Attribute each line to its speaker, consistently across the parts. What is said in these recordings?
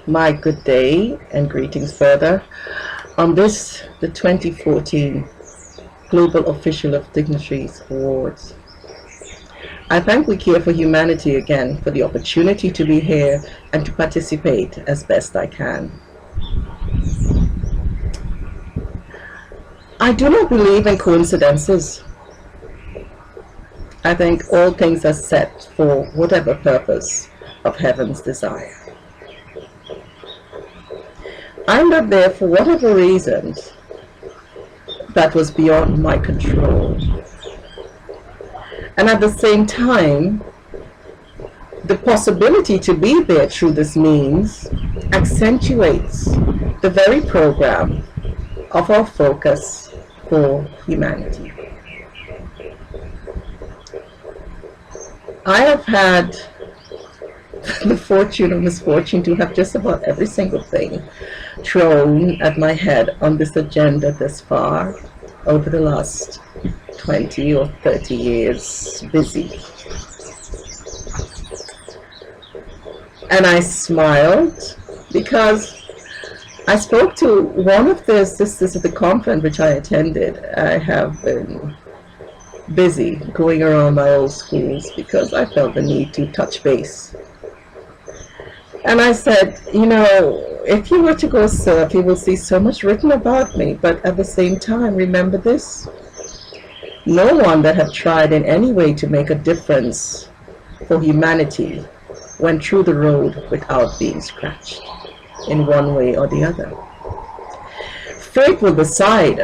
Speaker 1: My good day and greetings further. On this, the 2014 Global Official of Dignitaries Awards. I thank We Care for Humanity again for the opportunity to be here and to participate as best I can. I do not believe in coincidences. I think all things are set for whatever purpose of heaven's desire. I'm not there for whatever reasons that was beyond my control. And at the same time, the possibility to be there through this means accentuates the very program of our focus for humanity. I have had the fortune or misfortune to have just about every single thing thrown at my head on this agenda this far over the last 20 or 30 years busy. And I smiled because I spoke to one of the sisters at the conference which I attended. I have been busy going around my old schools because I felt the need to touch base. And I said, you know, if you were to go surf, you will see so much written about me, but at the same time, remember this. No one that had tried in any way to make a difference for humanity went through the road without being scratched in one way or the other. Fate will decide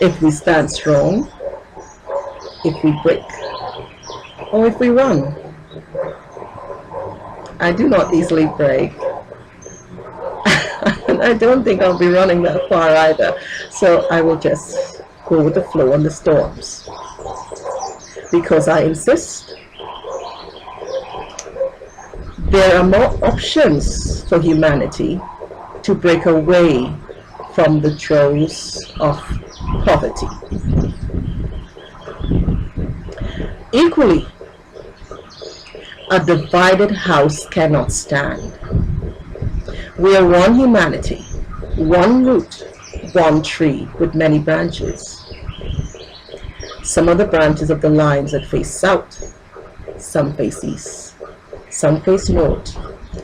Speaker 1: if we stand strong, if we break, or if we run. I do not easily break. And I don't think I'll be running that far either. So I will just go with the flow on the storms. Because I insist there are more options for humanity to break away from the throes of poverty. Equally, a divided house cannot stand. We are one humanity, one root, one tree with many branches. Some of the branches of the lines that face south, some face east, some face north,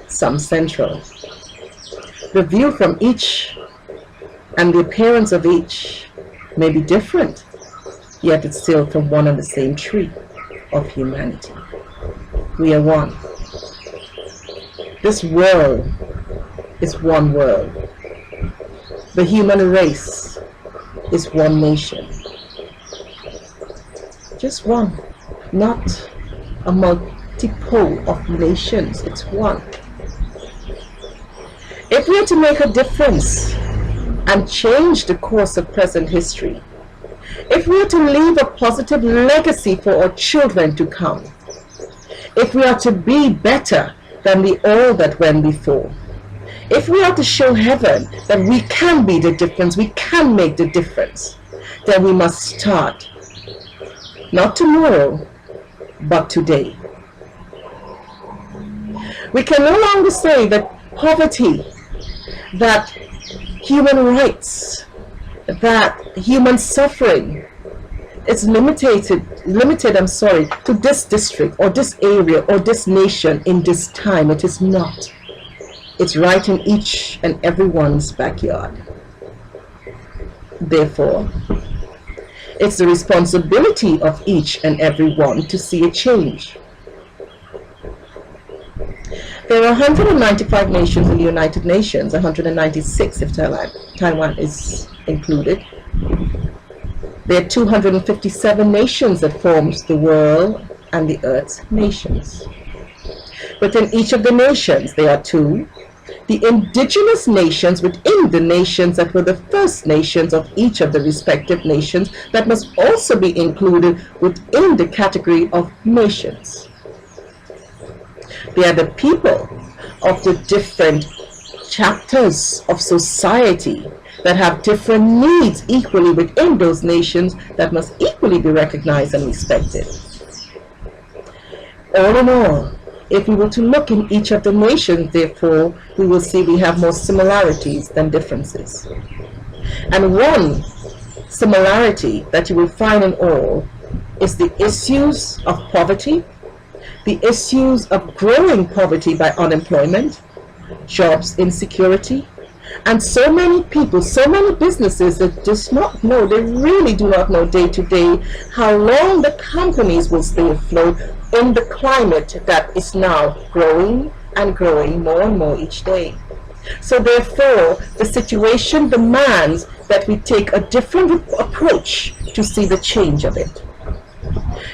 Speaker 1: some central. The view from each and the appearance of each may be different, yet it's still from one and the same tree of humanity. We are one. This world is one world. The human race is one nation. Just one, not a multiple of nations, it's one. If we are to make a difference and change the course of present history, if we are to leave a positive legacy for our children to come, if we are to be better than the all that went before, if we are to show heaven that we can be the difference, we can make the difference, then we must start, not tomorrow, but today. We can no longer say that poverty, that human rights, that human suffering is limited, to this district or this area or this nation in this time. It is not. It's right in each and everyone's backyard. Therefore, it's the responsibility of each and every one to see a change. There are 195 nations in the United Nations, 196 if Taiwan is included. There are 257 nations that forms the world and the earth's nations. Within each of the nations, there are two. The indigenous nations within the nations that were the first nations of each of the respective nations that must also be included within the category of nations. They are the people of the different chapters of society that have different needs equally within those nations that must equally be recognized and respected. All in all, If we were to look in each of the nations, therefore, we will see we have more similarities than differences. And one similarity that you will find in all is the issues of poverty, the issues of growing poverty by unemployment, jobs insecurity, and so many people, so many businesses that just not know, they really do not know day to day how long the companies will stay afloat in the climate that is now growing and growing more and more each day. So therefore, the situation demands that we take a different approach to see the change of it.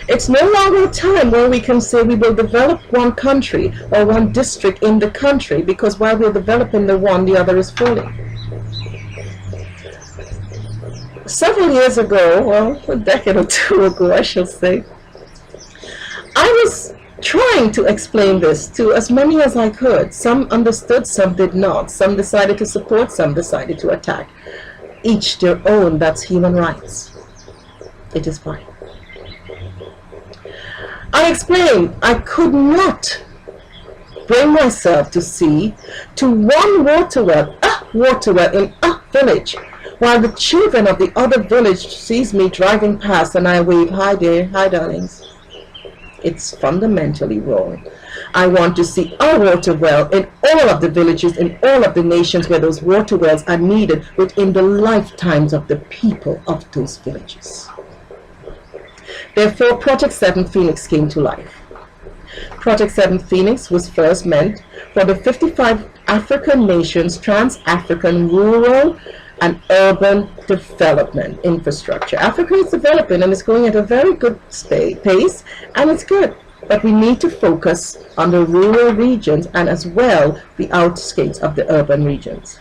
Speaker 1: It's no longer a time where we can say we will develop one country or one district in the country, because while we're developing the one, the other is falling. Several years ago, well, a decade or two ago, I shall say, I was trying to explain this to as many as I could. Some understood, some did not. Some decided to support, some decided to attack. Each their own, that's human rights. It is fine. I explained I could not bring myself to see to one water well in a village, while the children of the other village sees me driving past and I wave, hi there, hi darlings. It's fundamentally wrong. I want to see a water well in all of the villages, in all of the nations where those water wells are needed within the lifetimes of the people of those villages. Therefore, Project VII Phoenix came to life. Project VII Phoenix was first meant for the 55 African nations' trans-African rural and urban development infrastructure. Africa is developing and it's going at a very good pace, and it's good. But we need to focus on the rural regions and as well the outskirts of the urban regions.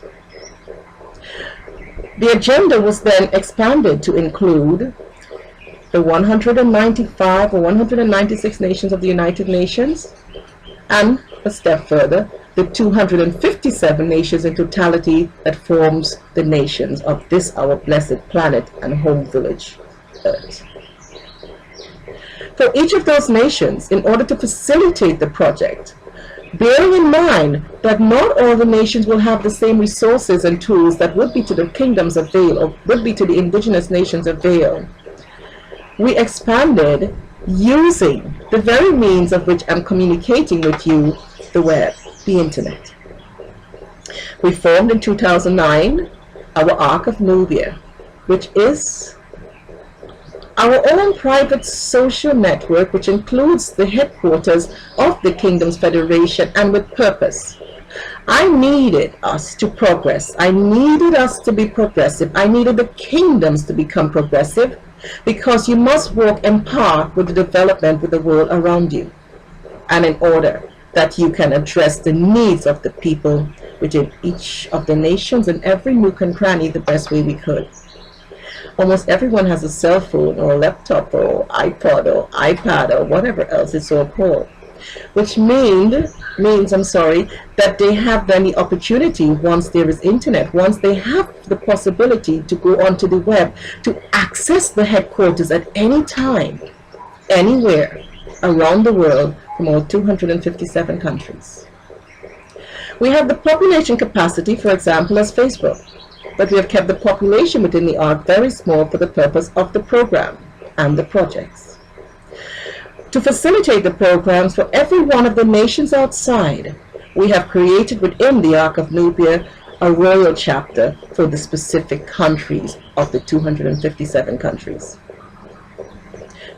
Speaker 1: The agenda was then expanded to include the 195 or 196 nations of the United Nations, and a step further, the 257 nations in totality that forms the nations of this our blessed planet and home village, Earth. For each of those nations, in order to facilitate the project, bearing in mind that not all the nations will have the same resources and tools that would be to the kingdoms of VII or would be to the indigenous nations of VII, we expanded using the very means of which I'm communicating with you, the web, the internet. We formed in 2009 our Ark of Nubia, which is our own private social network, which includes the headquarters of the Kingdoms Federation, and with purpose. I needed us to progress. I needed us to be progressive. I needed the kingdoms to become progressive, because you must walk in par with the development with the world around you, and in order that you can address the needs of the people within each of the nations and every nook and cranny the best way we could. Almost everyone has a cell phone or a laptop or iPod or iPad or whatever else it's all called, which means that they have then the opportunity, once there is internet, once they have the possibility to go onto the web, to access the headquarters at any time, anywhere around the world from all 257 countries. We have the population capacity, for example, as Facebook, but we have kept the population within the Ark very small for the purpose of the program and the projects. To facilitate the programs for every one of the nations outside, we have created within the Ark of Nubia a royal chapter for the specific countries of the 257 countries.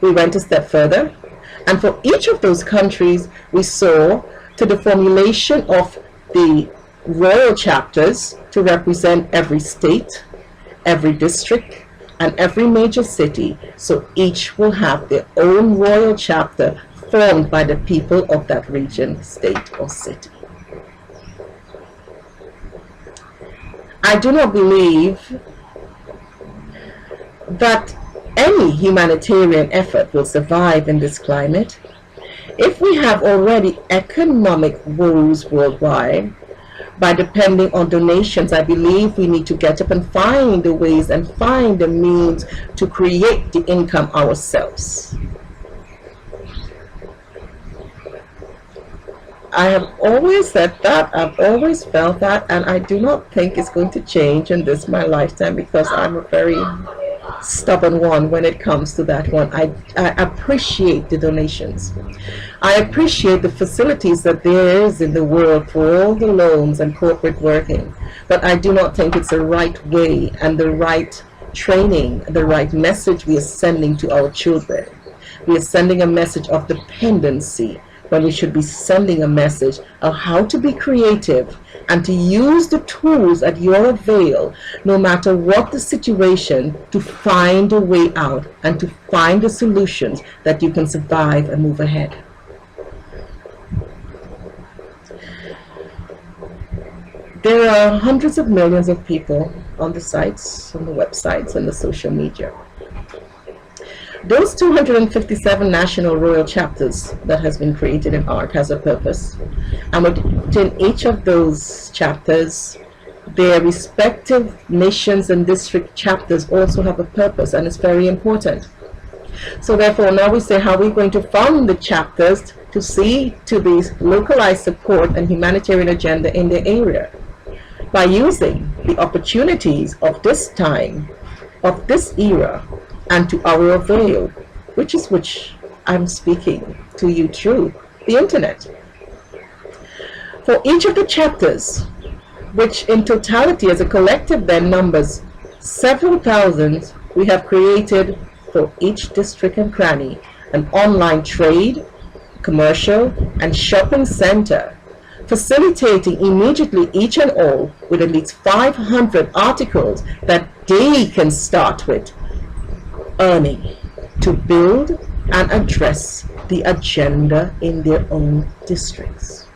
Speaker 1: We went a step further, and for each of those countries, we saw to the formulation of the royal chapters to represent every state, every district, and every major city, so each will have their own royal chapter formed by the people of that region, state, or city. I do not believe that any humanitarian effort will survive in this climate. If we have already economic woes worldwide, by depending on donations, I believe we need to get up and find the ways and find the means to create the income ourselves. I have always said that, I've always felt that, and I do not think it's going to change in this my lifetime, because I'm a very stubborn one when it comes to that one. I appreciate the donations. I appreciate the facilities that there is in the world for all the loans and corporate working, but I do not think it's the right way and the right training, the right message we are sending to our children. We are sending a message of dependency when we should be sending a message of how to be creative and to use the tools at your avail, no matter what the situation, to find a way out and to find the solutions that you can survive and move ahead. There are hundreds of millions of people on the sites, on the websites, and the social media. Those 257 national royal chapters that has been created in ARC has a purpose, and within each of those chapters, their respective nations and district chapters also have a purpose, and it's very important. So therefore, now we say, how are we going to fund the chapters to see to the localized support and humanitarian agenda in the area? By using the opportunities of this time, of this era, and to our avail, which I'm speaking to you through the internet. For each of the chapters, which in totality as a collective then numbers several thousands, we have created for each district and cranny an online trade, commercial, and shopping center, facilitating immediately each and all with at least 500 articles that they can start with earning to build and address the agenda in their own districts.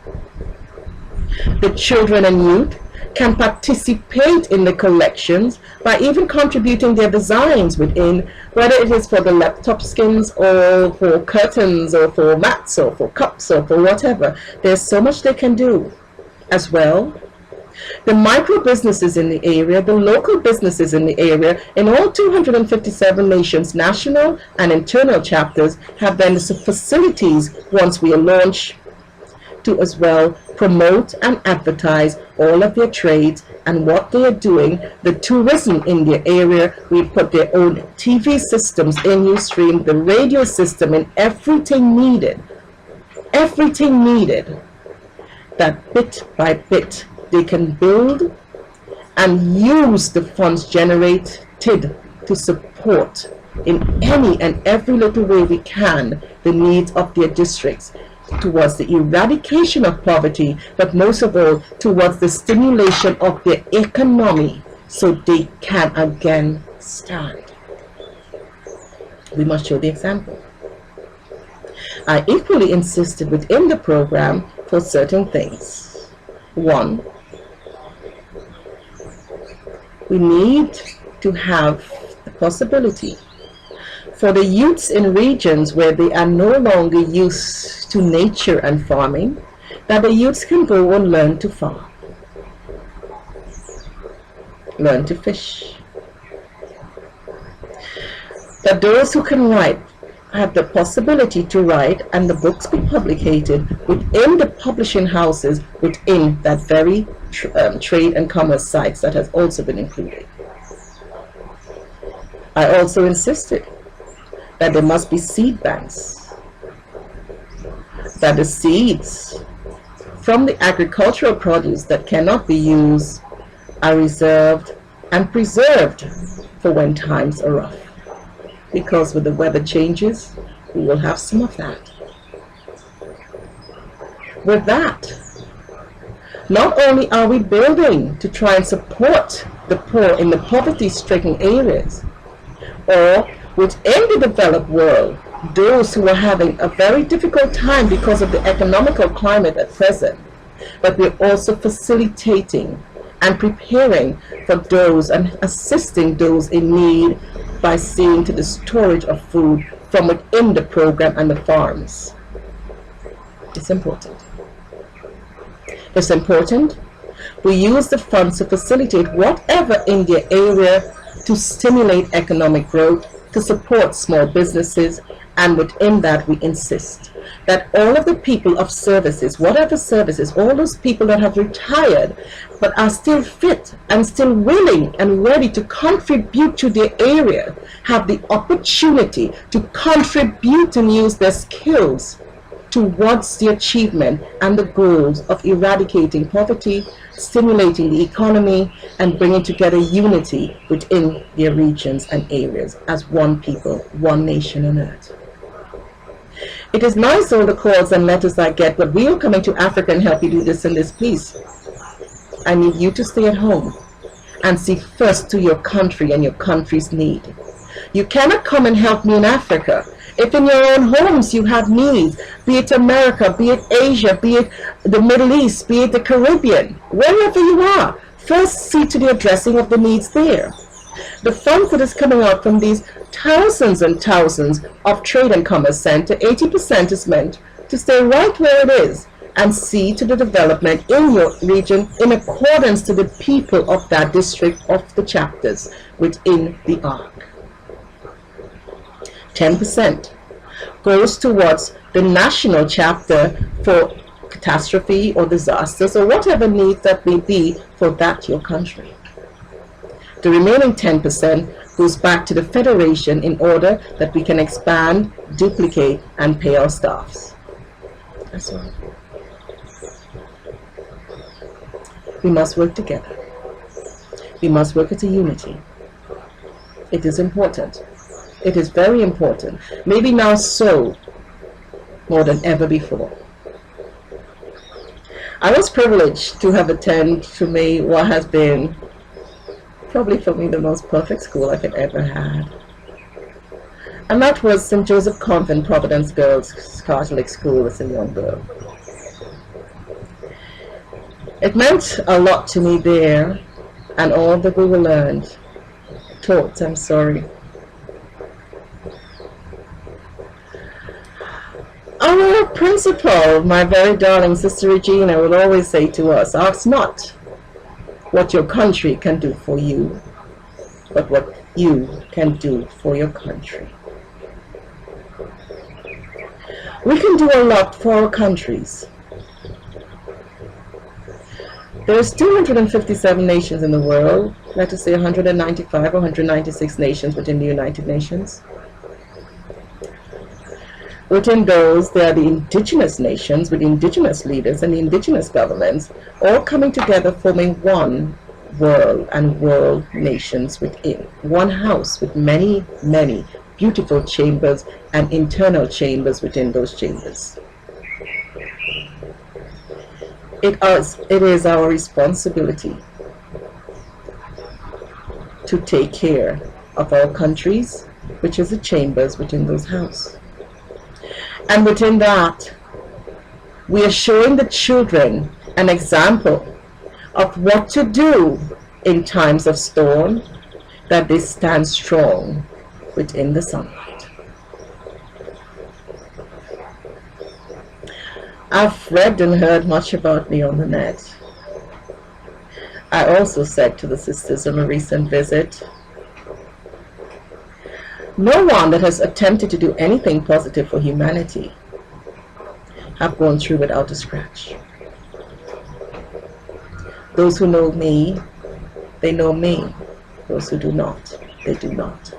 Speaker 1: The children and youth can participate in the collections by even contributing their designs within, whether it is for the laptop skins or for curtains or for mats or for cups or for whatever. There's so much they can do as well. The micro businesses in the area, the local businesses in the area, in all 257 nations, national and internal chapters, have then the facilities once we launch to as well promote and advertise all of their trades and what they are doing. The tourism in their area, we put their own TV systems in Ustream, the radio system, and everything needed, that bit by bit they can build and use the funds generated to support in any and every little way we can the needs of their districts, towards the eradication of poverty, but most of all towards the stimulation of their economy so they can again stand. We must show the example. I equally insisted within the program for certain things. One, we need to have the possibility for the youths in regions where they are no longer used to nature and farming, that the youths can go and learn to farm, learn to fish. That those who can write have the possibility to write and the books be published within the publishing houses within that very trade and commerce sites that has also been included. I also insisted that there must be seed banks, that the seeds from the agricultural produce that cannot be used are reserved and preserved for when times are rough. Because with the weather changes, we will have some of that. With that, not only are we building to try and support the poor in the poverty-stricken areas, or within the developed world, those who are having a very difficult time because of the economical climate at present, but we're also facilitating and preparing for those and assisting those in need by seeing to the storage of food from within the program and the farms. It's important. It's important we use the funds to facilitate whatever in their area to stimulate economic growth, to support small businesses, And within that, we insist that all of the people of services, whatever services, all those people that have retired but are still fit and still willing and ready to contribute to their area, have the opportunity to contribute and use their skills towards the achievement and the goals of eradicating poverty, stimulating the economy, and bringing together unity within their regions and areas as one people, one nation on earth. It is nice all the calls and letters I get, but we are coming to Africa and help you do this and this piece. I need you to stay at home and see first to your country and your country's need. You cannot come and help me in Africa if in your own homes you have needs, be it America, be it Asia, be it the Middle East, be it the Caribbean, wherever you are. First see to the addressing of the needs there. The funds that is coming out from these thousands and thousands of trade and commerce center, 80% is meant to stay right where it is and see to the development in your region in accordance to the people of that district, of the chapters within the ARC. 10% goes towards the national chapter for catastrophe or disasters or whatever needs that may be for that your country. The remaining 10% goes back to the Federation in order that we can expand, duplicate, and pay our staffs. That's all. We must work together. We must work as a unity. It is important. It is very important. Maybe now so, more than ever before. I was privileged to have attended to me what has been probably for me the most perfect school I could ever had. And that was St. Joseph Convent Providence Girls Catholic School as a young girl. It meant a lot to me there, and all that we were learned, taught, I'm sorry. Our principal, my very darling Sister Regina, would always say to us, ask not what your country can do for you, but what you can do for your country. We can do a lot for our countries. There's 257 nations in the world, let us say 195 or 196 nations within the United Nations. Within those, there are the indigenous nations with indigenous leaders and the indigenous governments, all coming together forming one world and world nations within. One house with many, many beautiful chambers and internal chambers within those chambers. It is our responsibility to take care of our countries, which is the chambers within those houses. And within that, we are showing the children an example of what to do in times of storm, that they stand strong within the sunlight. I've read and heard much about me on the net. I also said to the sisters on a recent visit, no one that has attempted to do anything positive for humanity have gone through without a scratch. Those who know me, they know me. Those who do not, they do not.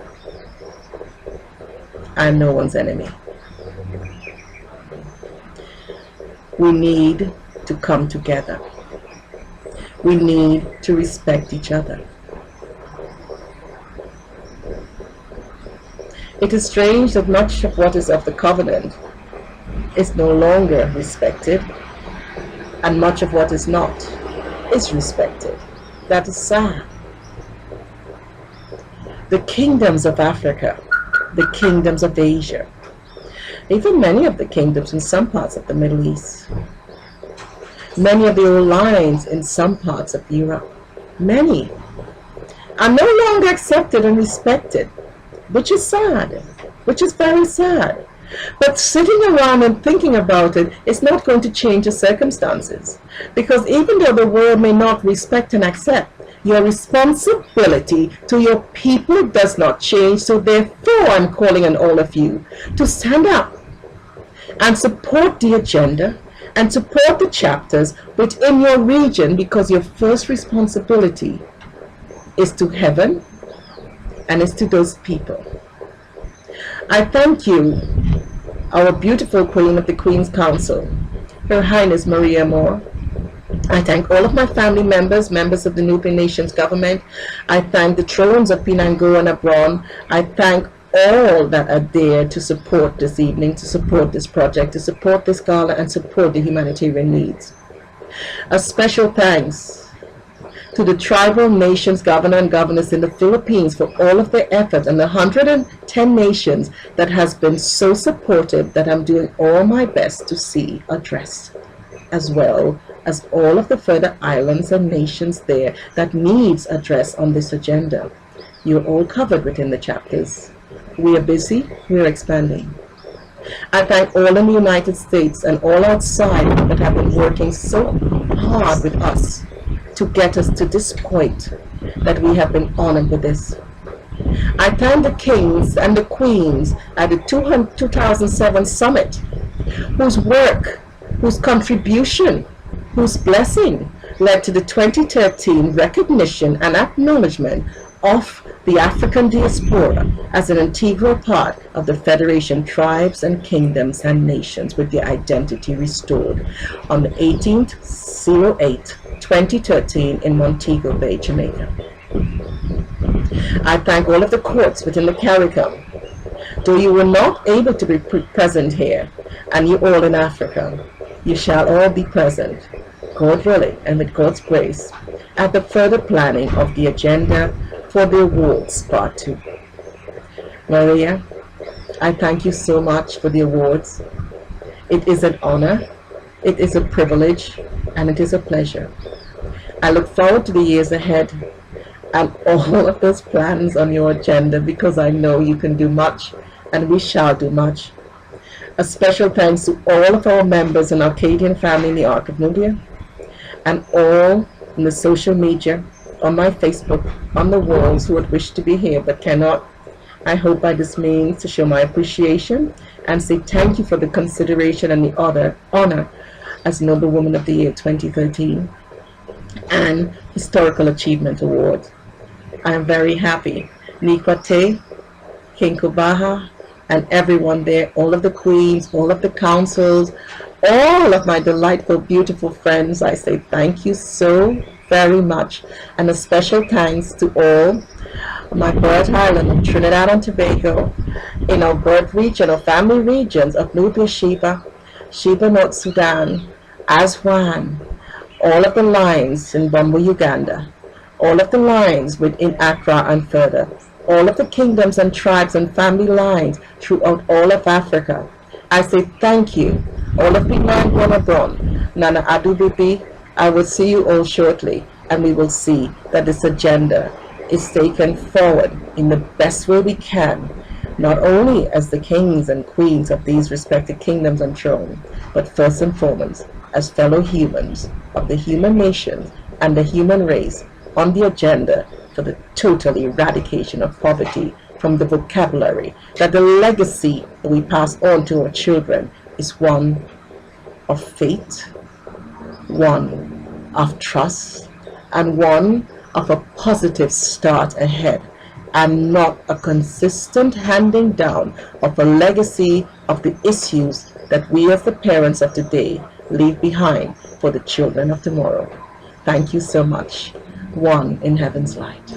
Speaker 1: I am no one's enemy. We need to come together. We need to respect each other. It is strange that much of what is of the covenant is no longer respected, and much of what is not is respected. That is sad. The kingdoms of Africa, the kingdoms of Asia, even many of the kingdoms in some parts of the Middle East, many of the old lines in some parts of Europe, many are no longer accepted and respected, which is sad, which is very sad. But sitting around and thinking about it is not going to change the circumstances, because even though the world may not respect and accept, Your responsibility to your people does not change, so therefore I'm calling on all of you to stand up and support the agenda and support the chapters within your region, because your first responsibility is to heaven and is to those people. I thank you, our beautiful Queen of the Queen's Council, Her Highness Maria Moore. I thank all of my family members, members of the Nubian Nations government. I thank the thrones of Pinango and Abron. I thank all that are there to support this evening, to support this project, to support this gala, and support the humanitarian needs. A special thanks to the tribal nations governor and governors in the Philippines for all of their efforts, and the 110 nations that has been so supportive that I'm doing all my best to see addressed, as well as all of the further islands and nations there that needs address on this agenda. You're all covered within the chapters. We are busy, we are expanding. I thank all in the United States and all outside that have been working so hard with us to get us to this point, that we have been honored with this. I thank the kings and the queens at the 2007 summit, whose work, whose contribution, whose blessing led to the 2013 recognition and acknowledgement of the African diaspora as an integral part of the Federation Tribes and Kingdoms and Nations, with their identity restored on the 18/08/2013 in Montego Bay, Jamaica. I thank all of the courts within the CARICOM. Though you were not able to be present here, and you all in Africa, you shall all be present, God willing and with God's grace, at the further planning of the agenda for the awards part 2. Maria, I thank you so much for the awards. It is an honor, it is a privilege, and it is a pleasure. I look forward to the years ahead and all of those plans on your agenda, because I know you can do much, and we shall do much. A special thanks to all of our members and Arcadian family in the Ark of Nubia, and all in the social media, on my Facebook, on the walls, who would wish to be here but cannot. I hope by this means to show my appreciation and say thank you for the consideration and the honor as Noble Woman of the Year 2013 and Historical Achievement Award. I am very happy. Nikwate, King Kubaha, and everyone there, all of the queens, all of the councils, all of my delightful, beautiful friends, I say thank you so very much. And a special thanks to all my birth island of Trinidad and Tobago, in our birth region or family regions of Nubia, Sheba, North Sudan, Aswan, all of the lines in Bumbo, Uganda, all of the lines within Accra and further, all of the kingdoms and tribes and family lines throughout all of Africa. I say thank you. All of Pinang Bonabron, Nana Adu Bibi, I will see you all shortly, and we will see that this agenda is taken forward in the best way we can, not only as the kings and queens of these respective kingdoms and thrones, but first and foremost as fellow humans of the human nations and the human race, on the agenda for the total eradication of poverty from the vocabulary, that the legacy that we pass on to our children is one of faith, one of trust, and one of a positive start ahead, and not a consistent handing down of a legacy of the issues that we as the parents of today leave behind for the children of tomorrow. Thank you so much. One in heaven's light.